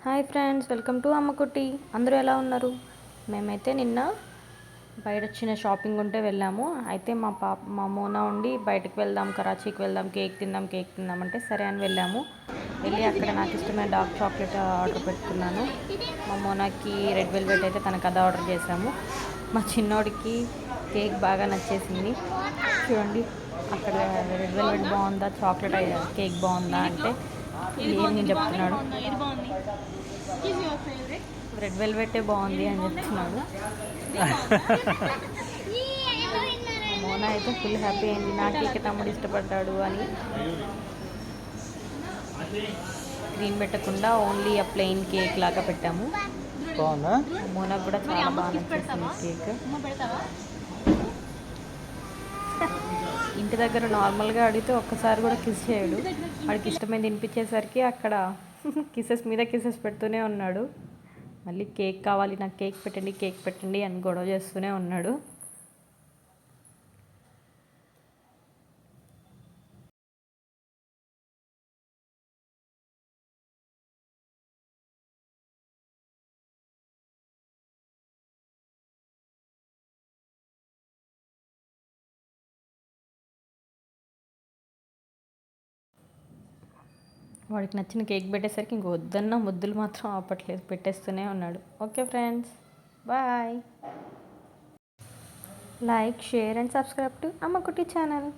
Hi friends, welcome to అమ్మకుట్టి. అందరూ ఎలా ఉన్నారు? మేమైతే నిన్న బయట చిన్న షాపింగ్ ఉంటే వెళ్ళాము. అయితే మా మోనా ఉండి బయటకు వెళ్దాం, కరాచీకి వెళ్దాం, కేక్ తిందాం అంటే సరే అని వెళ్ళాము. వెళ్ళి అక్కడ నాకు ఇష్టమైన డార్క్ చాక్లెట్ ఆర్డర్ పెట్టుకున్నాను. మా మోనాకి రెడ్ వెల్వెట్ అయితే తనకు అది ఆర్డర్ చేశాము. మా చిన్నోడికి కేక్ బాగా నచ్చేసింది. చూడండి, అక్కడ రెడ్ వెల్వెట్ బాగుందా, చాక్లెట్ కేక్ బాగుందా అంటే నేను చెప్తున్నాడు రెడ్ వెల్వెటే బాగుంది అని చెప్తున్నాడు. మోనా అయితే ఫుల్ హ్యాపీ అయింది, నా కేక్ తమ్ముడు ఇష్టపడ్డాడు అని. క్రీమ్ పెట్టకుండా ఓన్లీ ఆ ప్లెయిన్ కేక్ లాగా పెట్టాము. మోనా కూడా చాలా బాగా నచ్చేసింది కేక్. ఇంటి దగ్గర నార్మల్గా అడిగితే ఒక్కసారి కూడా కిస్ చేయడు. వాడికి ఇష్టమైంది తినిపించేసరికి అక్కడ కిసెస్ మీద కిసెస్ పెడుతూనే ఉన్నాడు. మళ్ళీ కేక్ కావాలి, నాకు కేక్ పెట్టండి అని గొడవ చేస్తూనే ఉన్నాడు. వాడికి నచ్చిన కేక్ పెట్టేసరికి ఇంక వద్దన్న ముద్దులు మాత్రం ఆపట్లేదు, పెట్టేస్తూనే ఉన్నాడు. Okay friends, bye. Like, share and subscribe to Ammakutti channel.